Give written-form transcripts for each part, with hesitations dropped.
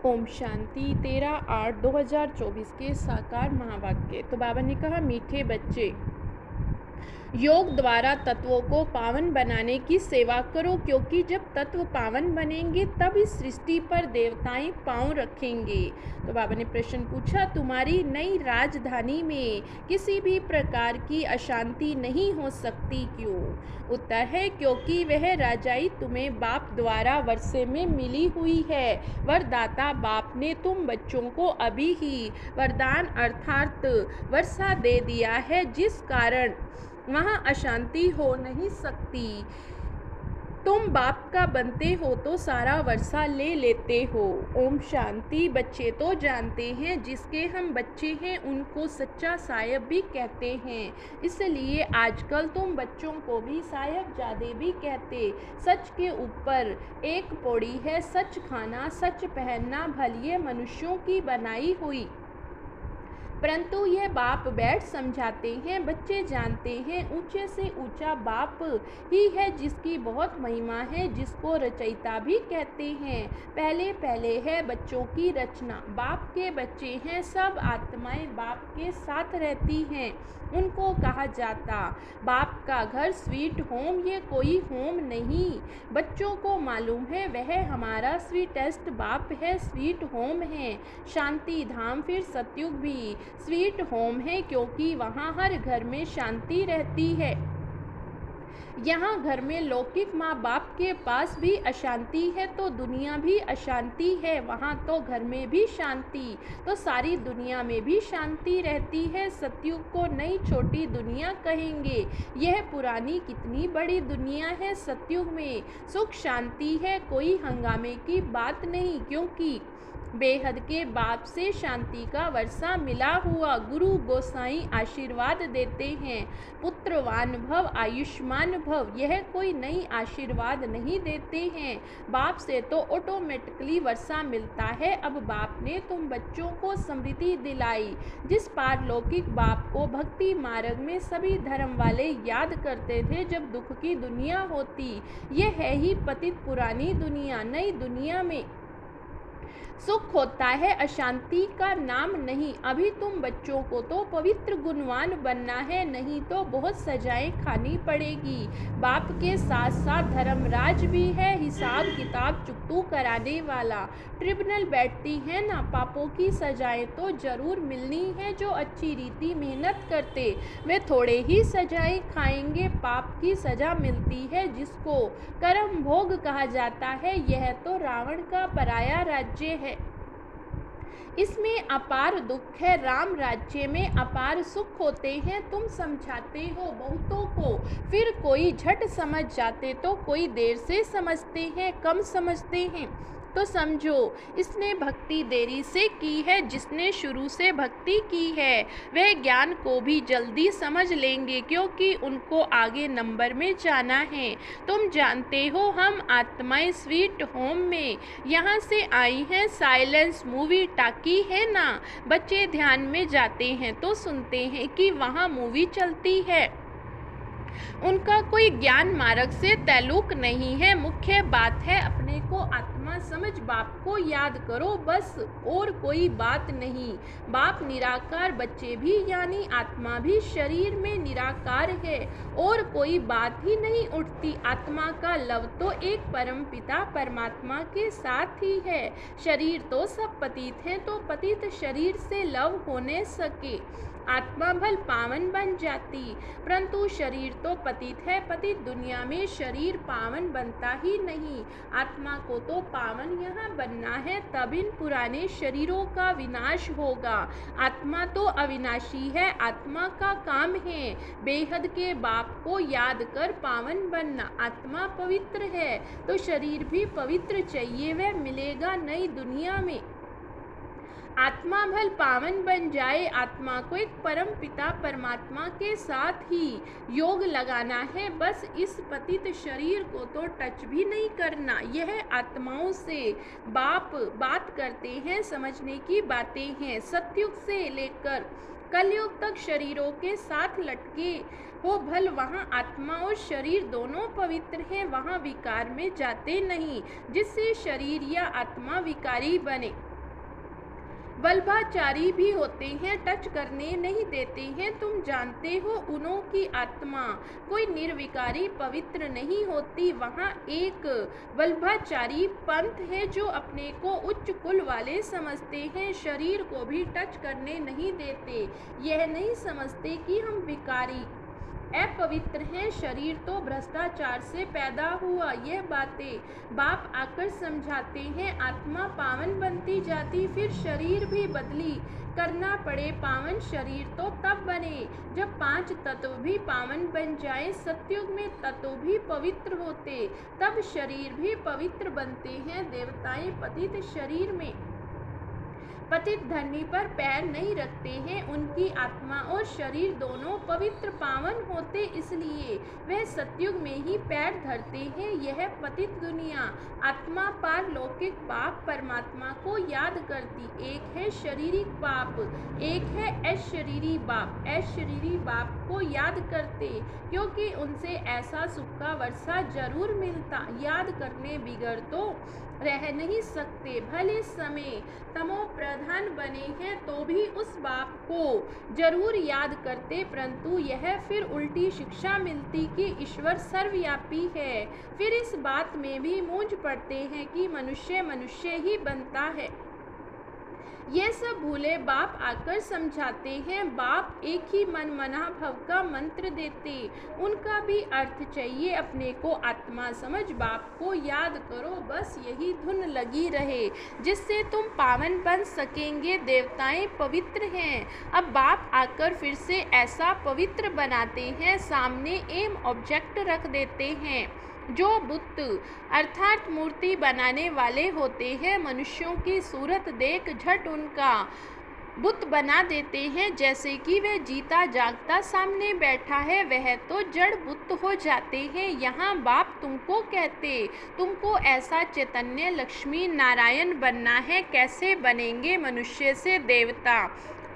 ओम शांति 13/8/2024 के साकार महावाक्य। तो बाबा ने कहा, मीठे बच्चे, योग द्वारा तत्वों को पावन बनाने की सेवा करो, क्योंकि जब तत्व पावन बनेंगे तब इस सृष्टि पर देवताएं पांव रखेंगे। तो बाबा ने प्रश्न पूछा, तुम्हारी नई राजधानी में किसी भी प्रकार की अशांति नहीं हो सकती, क्यों? उत्तर है, क्योंकि वह राजाई तुम्हें बाप द्वारा वर्षे में मिली हुई है। वरदाता बाप ने तुम बच्चों को अभी ही वरदान अर्थात वर्षा दे दिया है, जिस कारण वहाँ अशांति हो नहीं सकती। तुम बाप का बनते हो तो सारा वर्षा ले लेते हो। ओम शांति। बच्चे तो जानते हैं, जिसके हम बच्चे हैं उनको सच्चा साहिब भी कहते हैं, इसलिए आजकल तुम बच्चों को भी साहिबजादे भी कहते। सच के ऊपर एक पौड़ी है, सच खाना सच पहनना भलिए मनुष्यों की बनाई हुई। परंतु यह बाप बैठ समझाते हैं, बच्चे जानते हैं ऊंचे से ऊंचा बाप ही है, जिसकी बहुत महिमा है, जिसको रचयिता भी कहते हैं। पहले पहले है बच्चों की रचना, बाप के बच्चे हैं, सब आत्माएं बाप के साथ रहती हैं। उनको कहा जाता बाप का घर स्वीट होम, ये कोई होम नहीं। बच्चों को मालूम है वह हमारा स्वीटेस्ट बाप है, स्वीट होम है। शांति धाम फिर सतयुग भी स्वीट होम है, क्योंकि वहाँ हर घर में शांति रहती है। यहाँ घर में लौकिक माँ बाप के पास भी अशांति है तो दुनिया भी अशांति है, वहाँ तो घर में भी शांति तो सारी दुनिया में भी शांति रहती है। सतयुग को नई छोटी दुनिया कहेंगे, यह पुरानी कितनी बड़ी दुनिया है। सतयुग में सुख शांति है, कोई हंगामे की बात नहीं, क्योंकि बेहद के बाप से शांति का वर्षा मिला हुआ। गुरु गोसाई आशीर्वाद देते हैं, पुत्रवान भव आयुष्मान भव, यह कोई नई आशीर्वाद नहीं देते हैं। बाप से तो ऑटोमेटिकली वर्षा मिलता है। अब बाप ने तुम बच्चों को समृद्धि दिलाई, जिस पारलौकिक बाप को भक्ति मार्ग में सभी धर्म वाले याद करते थे जब दुख की दुनिया होती। यह है ही पतित पुरानी दुनिया। नई दुनिया में सुख होता है, अशांति का नाम नहीं। अभी तुम बच्चों को तो पवित्र गुणवान बनना है, नहीं तो बहुत सजाएं खानी पड़ेगी। बाप के साथ साथ धर्मराज भी है, हिसाब किताब चुकतू कराने वाला। ट्रिब्यूनल बैठती है ना, पापों की सजाएं तो जरूर मिलनी है। जो अच्छी रीति मेहनत करते वे थोड़े ही सजाएं खाएंगे। पाप की सजा मिलती है, जिसको कर्म भोग कहा जाता है। यह तो रावण का पराया राज्य है, इसमें अपार दुख है। राम राज्य में अपार सुख होते हैं। तुम समझाते हो बहुतों को, फिर कोई झट समझ जाते तो कोई देर से समझते हैं, कम समझते हैं तो समझो इसने भक्ति देरी से की है। जिसने शुरू से भक्ति की है वह ज्ञान को भी जल्दी समझ लेंगे, क्योंकि उनको आगे नंबर में जाना है। तुम जानते हो हम आत्माएं स्वीट होम में यहाँ से आई हैं। साइलेंस मूवी टाकी है ना, बच्चे ध्यान में जाते हैं तो सुनते हैं कि वहाँ मूवी चलती है। उनका कोई ज्ञान मार्ग से ताल्लुक नहीं है। मुख्य बात है अपने को आत्मा समझ बाप को याद करो, बस और कोई बात नहीं। बाप निराकार, बच्चे भी यानी आत्मा भी शरीर में निराकार है, और कोई बात ही नहीं उठती। आत्मा का लव तो एक परम पिता परमात्मा के साथ ही है। शरीर तो सब पतित हैं, तो पतित शरीर से लव होने सके आत्मा भल पावन बन जाती, परंतु शरीर तो पतित है। पतित दुनिया में शरीर पावन बनता ही नहीं। आत्मा को तो पावन यहाँ बनना है, तब इन पुराने शरीरों का विनाश होगा। आत्मा तो अविनाशी है, आत्मा का काम है बेहद के बाप को याद कर पावन बनना। आत्मा पवित्र है तो शरीर भी पवित्र चाहिए, वह मिलेगा नई दुनिया में। आत्मा भल पावन बन जाए। आत्मा को एक परम पिता परमात्मा के साथ ही योग लगाना है, बस इस पतित शरीर को तो टच भी नहीं करना। यह आत्माओं से बाप बात करते हैं, समझने की बातें हैं। सतयुग से लेकर कलयुग तक शरीरों के साथ लटके हो भल, वहाँ आत्मा और शरीर दोनों पवित्र हैं, वहाँ विकार में जाते नहीं, जिससे शरीर या आत्मा विकारी बने। वल्भाचारी भी होते हैं, टच करने नहीं देते हैं। तुम जानते हो उन्हों की आत्मा कोई निर्विकारी पवित्र नहीं होती। वहाँ एक वल्भाचारी पंथ है जो अपने को उच्च कुल वाले समझते हैं, शरीर को भी टच करने नहीं देते। यह नहीं समझते कि हम विकारी अपवित्र हैं, शरीर तो भ्रष्टाचार से पैदा हुआ। यह बातें बाप आकर समझाते हैं। आत्मा पावन बनती जाती, फिर शरीर भी बदली करना पड़े पावन। शरीर तो तब बने जब 5 तत्व भी पावन बन जाए। सतयुग में तत्व भी पवित्र होते, तब शरीर भी पवित्र बनते हैं। देवताएं पतित शरीर में पतित धरनी पर पैर नहीं रखते हैं। उनकी आत्मा और शरीर दोनों पवित्र पावन होते, इसलिए वह सतयुग में ही पैर धरते हैं। यह पतित दुनिया आत्मा पारलौकिक पाप परमात्मा को याद करती। एक है शरीरिक पाप, एक है अशरीरी पाप। अशरीरी पाप को याद करते क्योंकि उनसे ऐसा सुख का वर्षा जरूर मिलता। याद करने बिगड़ तो रह नहीं सकते। भले समय तमो प्रधान बने हैं तो भी उस बाप को जरूर याद करते, परंतु यह फिर उल्टी शिक्षा मिलती कि ईश्वर सर्वव्यापी है। फिर इस बात में भी मूंझ पड़ते हैं कि मनुष्य मनुष्य ही बनता है। ये सब भूले बाप आकर समझाते हैं। बाप एक ही मन मना भव का मंत्र देते, उनका भी अर्थ चाहिए अपने को आत्मा समझ बाप को याद करो। बस यही धुन लगी रहे जिससे तुम पावन बन सकेंगे। देवताएं पवित्र हैं, अब बाप आकर फिर से ऐसा पवित्र बनाते हैं। सामने एम ऑब्जेक्ट रख देते हैं जो बुद्ध अर्थात मूर्ति बनाने वाले होते हैं। मनुष्यों की सूरत देख झट उनका बुत बना देते हैं, जैसे कि वह जीता जागता सामने बैठा है। वह तो जड़ बुत हो जाते हैं। यहाँ बाप तुमको कहते, तुमको ऐसा चैतन्य लक्ष्मी नारायण बनना है। कैसे बनेंगे मनुष्य से देवता?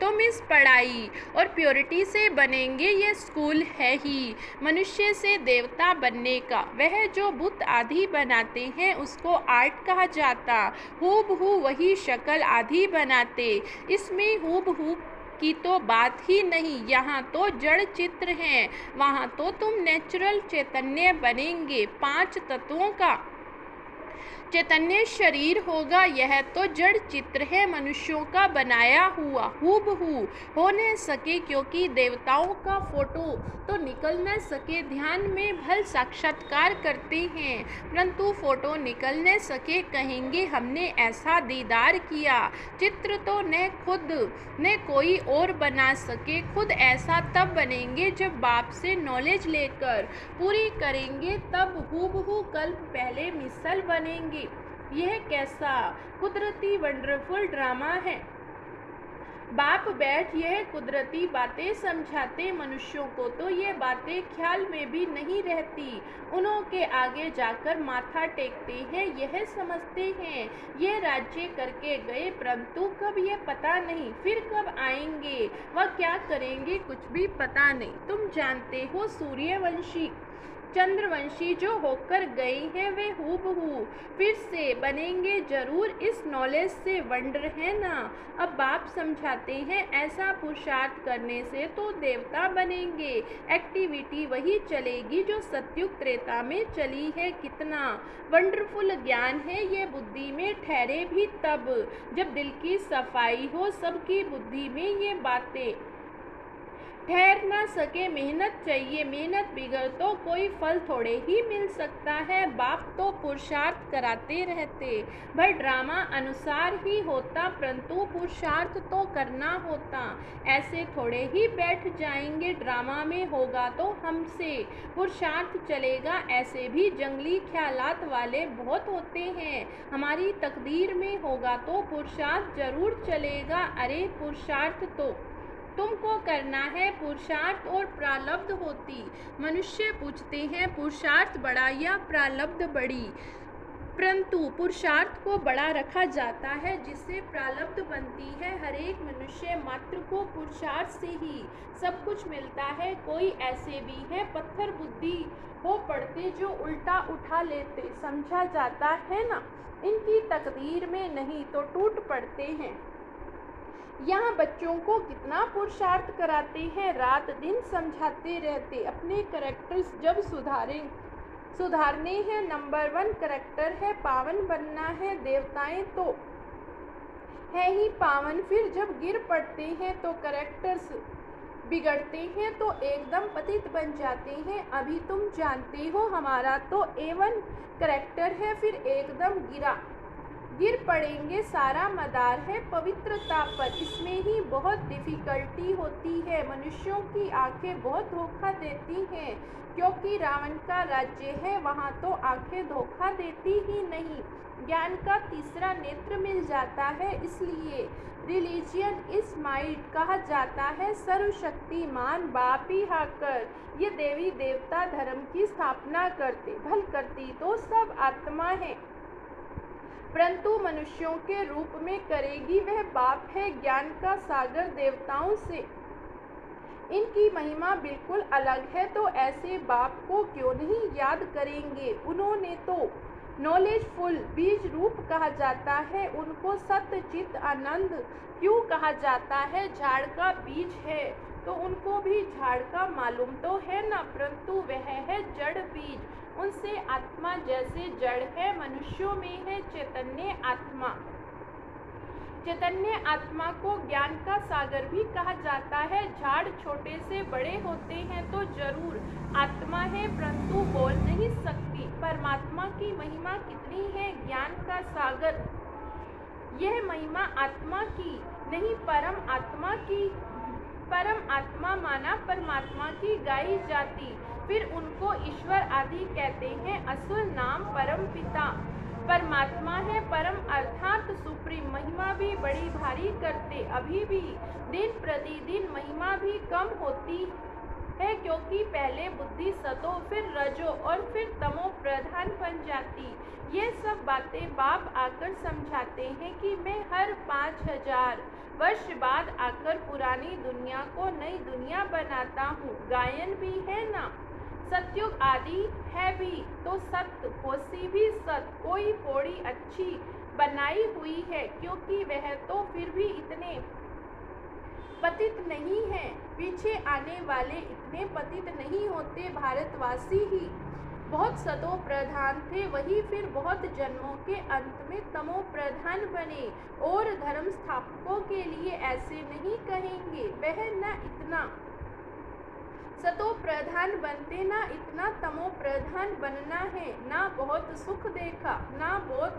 तुम इस पढ़ाई और प्योरिटी से बनेंगे। ये स्कूल है ही मनुष्य से देवता बनने का। वह जो बुत आदि बनाते हैं उसको आर्ट कहा जाता। हूबहू वही शक्ल आदि बनाते, इसमें हूबहू की तो बात ही नहीं। यहाँ तो जड़ चित्र हैं, वहाँ तो तुम नेचुरल चैतन्य बनेंगे। 5 तत्वों का चैतन्य शरीर होगा। यह तो जड़ चित्र है, मनुष्यों का बनाया हुआ। हूबहू हो न सके क्योंकि देवताओं का फोटो तो निकल न सके। ध्यान में भल साक्षात्कार करते हैं, परंतु फोटो निकल न सके। कहेंगे हमने ऐसा दीदार किया। चित्र तो न खुद न कोई और बना सके। खुद ऐसा तब बनेंगे जब बाप से नॉलेज लेकर पूरी करेंगे, तब हूबहू कल्प पहले मिसल बनेंगे। यह कैसा कुदरती वंडरफुल ड्रामा है। बाप बैठ यह कुदरती बातें समझाते मनुष्यों को, तो ये बातें ख्याल में भी नहीं रहती। उन्हों के आगे जाकर माथा टेकते हैं। यह समझते हैं ये राज्य करके गए, परंतु कब ये पता नहीं, फिर कब आएंगे, वह क्या करेंगे, कुछ भी पता नहीं। तुम जानते हो सूर्यवंशी चंद्रवंशी जो होकर गए हैं वे हूबहू फिर से बनेंगे जरूर। इस नॉलेज से वंडर है ना। अब बाप समझाते हैं ऐसा पुरुषार्थ करने से तो देवता बनेंगे। एक्टिविटी वही चलेगी जो सतयुग त्रेता में चली है। कितना वंडरफुल ज्ञान है ये बुद्धि में ठहरे भी तब जब दिल की सफाई हो। सबकी बुद्धि में ये बातें ठहर ना सके। मेहनत चाहिए, मेहनत बिगड़ तो कोई फल थोड़े ही मिल सकता है। बाप तो पुरुषार्थ कराते रहते, पर ड्रामा अनुसार ही होता, परंतु पुरुषार्थ तो करना होता। ऐसे थोड़े ही बैठ जाएंगे, ड्रामा में होगा तो हमसे पुरुषार्थ चलेगा। ऐसे भी जंगली ख्यालात वाले बहुत होते हैं, हमारी तकदीर में होगा तो पुरुषार्थ जरूर चलेगा। अरे पुरुषार्थ तो तुमको करना है, पुरुषार्थ और प्रारब्ध होती। मनुष्य पूछते हैं पुरुषार्थ बड़ा या प्रारब्ध बड़ी, परंतु पुरुषार्थ को बड़ा रखा जाता है जिससे प्रारब्ध बनती है। हर एक मनुष्य मात्र को पुरुषार्थ से ही सब कुछ मिलता है। कोई ऐसे भी है पत्थर बुद्धि हो पड़ते जो उल्टा उठा लेते, समझा जाता है ना। इनकी तकदीर में नहीं तो टूट पड़ते हैं। यहाँ बच्चों को कितना पुरुषार्थ कराते हैं, रात दिन समझाते रहते। अपने कैरेक्टर्स जब सुधारने हैं, नंबर 1 कैरेक्टर है पावन बनना है। देवताएं तो है ही पावन, फिर जब गिर पड़ते हैं तो कैरेक्टर्स बिगड़ते हैं तो एकदम पतित बन जाते हैं। अभी तुम जानते हो हमारा तो A1 कैरेक्टर है, फिर एकदम गिर पड़ेंगे। सारा मदार है पवित्रता पर, इसमें ही बहुत डिफ़िकल्टी होती है। मनुष्यों की आंखें बहुत धोखा देती हैं, क्योंकि रावण का राज्य है, वहाँ तो आंखें धोखा देती ही नहीं। ज्ञान का तीसरा नेत्र मिल जाता है, इसलिए रिलीजियन इज माइट कहा जाता है। सर्वशक्तिमान बाप ही हाकर ये देवी देवता धर्म की स्थापना करते, भल करती तो सब आत्मा है, परंतु मनुष्यों के रूप में करेगी वह बाप है। ज्ञान का सागर देवताओं से इनकी महिमा बिल्कुल अलग है, तो ऐसे बाप को क्यों नहीं याद करेंगे। उन्होंने तो नॉलेजफुल बीज रूप कहा जाता है, उनको सत्य चित आनंद क्यों कहा जाता है। झाड़ का बीज है तो उनको भी झाड़ का मालूम तो है ना, परंतु वह है जड़ बीज, उनसे आत्मा जैसे जड़ है। मनुष्यों में है चैतन्य आत्मा। चैतन्य आत्मा को ज्ञान का सागर भी कहा जाता है। झाड़ छोटे से बड़े होते हैं तो जरूर आत्मा है, परंतु बोल नहीं सकती। परमात्मा की महिमा कितनी है, ज्ञान का सागर यह महिमा आत्मा की नहीं परम आत्मा की। परम आत्मा माना परमात्मा की गाई जाती, फिर उनको ईश्वर आदि कहते हैं। असुर नाम परम पिता परमात्मा है, परम अर्थात सुप्रीम। महिमा भी बड़ी भारी करते, अभी भी दिन प्रतिदिन महिमा भी कम होती है, क्योंकि पहले बुद्धि सतो, फिर रजो और फिर तमो प्रधान बन जाती। ये सब बातें बाप आकर समझाते हैं कि मैं हर 5000 वर्ष बाद आकर पुरानी दुनिया को नई दुनिया बनाता हूँ। गायन भी है ना, सतयुग आदि है भी तो सत्य, होशी भी सत्य। कोई पौड़ी अच्छी बनाई हुई है, क्योंकि वह तो फिर भी इतने पतित नहीं है, पीछे आने वाले इतने पतित नहीं होते। भारतवासी ही बहुत सतो प्रधान थे, वही फिर बहुत जन्मों के अंत में तमो प्रधान बने, और धर्म स्थापकों के लिए ऐसे नहीं कहेंगे वह न इतना सतो प्रधान बनते, ना इतना तमो प्रधान बनना है। ना बहुत सुख देखा, ना बहुत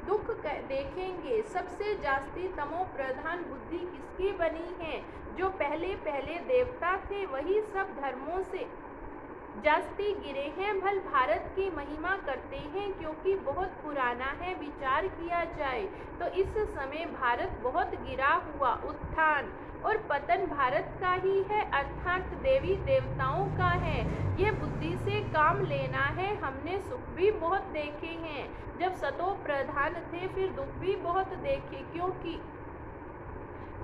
दुख देखेंगे। सबसे जास्ती तमो प्रधान बुद्धि किसकी बनी है, जो पहले देवता थे, वही सब धर्मों से जास्ती गिरे हैं। भल भारत की महिमा करते हैं, क्योंकि बहुत पुराना है। विचार किया जाए तो इस समय भारत बहुत गिरा हुआ, उत्थान और पतन भारत का ही है, अर्थात देवी देवताओं का है। ये बुद्धि से काम लेना है। हमने सुख भी बहुत देखे हैं, जब सतो प्रधान थे, फिर दुख भी बहुत देखे, क्योंकि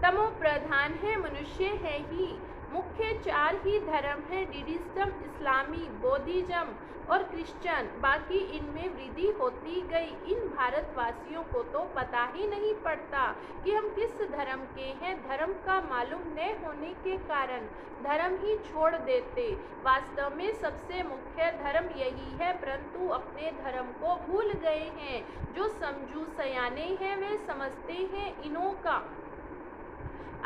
तमो प्रधान है। मनुष्य है ही मुख्य 4 ही धर्म है, डिडिज्म, इस्लामी, बौद्धिज्म और क्रिश्चियन। बाकी इनमें वृद्धि होती गई। इन भारतवासियों को तो पता ही नहीं पड़ता कि हम किस धर्म के हैं। धर्म का मालूम न होने के कारण धर्म ही छोड़ देते। वास्तव में सबसे मुख्य धर्म यही है, परंतु अपने धर्म को भूल गए हैं। जो समझू सयाने हैं वे समझते हैं इनों का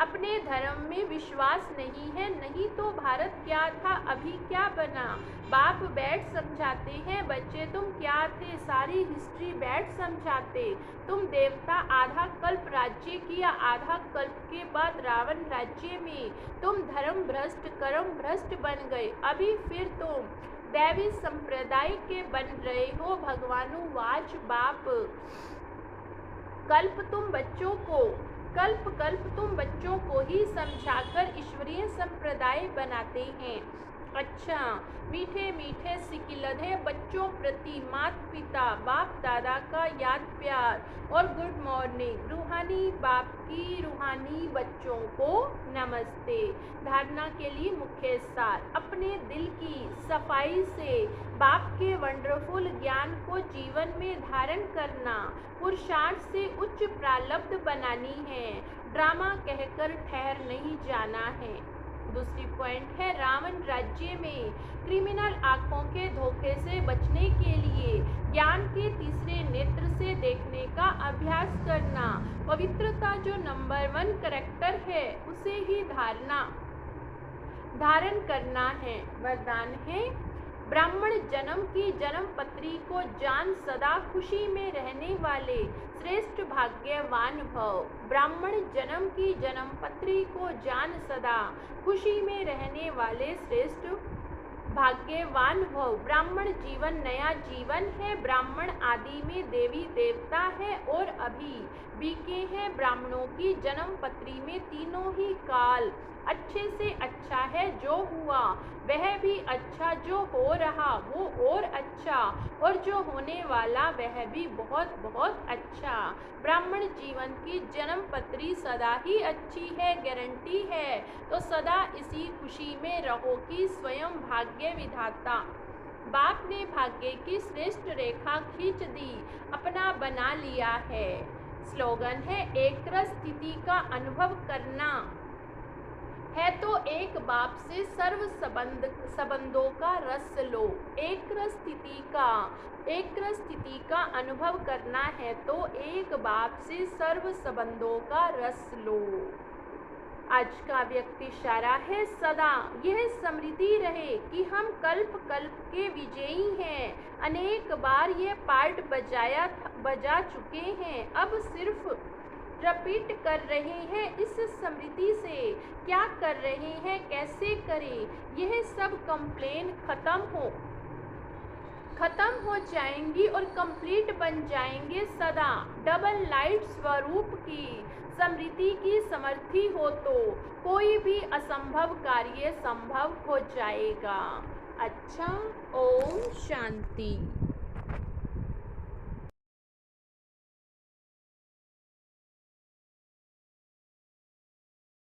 अपने धर्म में विश्वास नहीं है। नहीं तो भारत क्या था, अभी क्या बना। बाप बैठ समझाते हैं, बच्चे तुम क्या थे, सारी हिस्ट्री बैठ समझाते। तुम देवता आधा कल्प राज्य किया, आधा कल्प के बाद रावण राज्य में तुम धर्म भ्रष्ट कर्म भ्रष्ट बन गए। अभी फिर तुम दैवी संप्रदाय के बन रहे हो। भगवानुवाच बाप कल्प तुम बच्चों को ही समझाकर ईश्वरीय संप्रदाय बनाते हैं। अच्छा। मीठे मीठे सिकिलधे बच्चों प्रति माता पिता बाप दादा का याद प्यार और गुड मॉर्निंग। रूहानी बाप की रूहानी बच्चों को नमस्ते। धारणा के लिए मुख्य सार। अपने दिल की सफाई से बाप के वंडरफुल ज्ञान को जीवन में धारण करना। पुरुषार्थ से उच्च प्रारब्ध बनानी है। ड्रामा कहकर ठहर नहीं जाना है। दूसरी पॉइंट है रावण राज्य में क्रिमिनल आंखों के धोखे से बचने के लिए ज्ञान के तीसरे नेत्र से देखने का अभ्यास करना। पवित्रता जो नंबर 1 कैरेक्टर है उसे ही धारण करना है। वरदान है ब्राह्मण जन्म की जन्म पत्री को जान सदा खुशी में रहने वाले श्रेष्ठ भाग्यवान भव। ब्राह्मण जन्म की जन्म पत्री को जान सदा खुशी में रहने वाले श्रेष्ठ भाग्यवान भव। ब्राह्मण जीवन नया जीवन है। ब्राह्मण आदि में देवी देवता है और अभी बीके हैं। ब्राह्मणों की जन्म पत्री में तीनों ही काल अच्छे से अच्छा है। जो हुआ वह भी अच्छा, जो हो रहा वो और अच्छा, और जो होने वाला वह भी बहुत बहुत अच्छा। ब्राह्मण जीवन की जन्म पत्री सदा ही अच्छी है, गारंटी है। तो सदा इसी खुशी में रहो कि स्वयं भाग्य विधाता बाप ने भाग्य की श्रेष्ठ रेखा खींच दी, अपना बना लिया है। स्लोगन है एक रस स्थिति का अनुभव करना है तो एक बाप से सर्व संबंधों का रस लो। एक रस स्थिति का अनुभव करना है तो एक बाप से सर्व संबंधों का रस लो। आज का व्यक्ति इशारा है सदा यह स्मृति रहे कि हम कल्प कल्प के विजयी हैं। अनेक बार यह पार्ट बजा चुके हैं, अब सिर्फ रिपीट कर रहे हैं। इस स्मृति से क्या कर रहे हैं, कैसे करें, यह सब कंप्लेन खत्म हो जाएंगी और कंप्लीट बन जाएंगे। सदा डबल लाइट स्वरूप की स्मृति की समर्थी हो तो कोई भी असंभव कार्य संभव हो जाएगा। अच्छा, ओम शांति।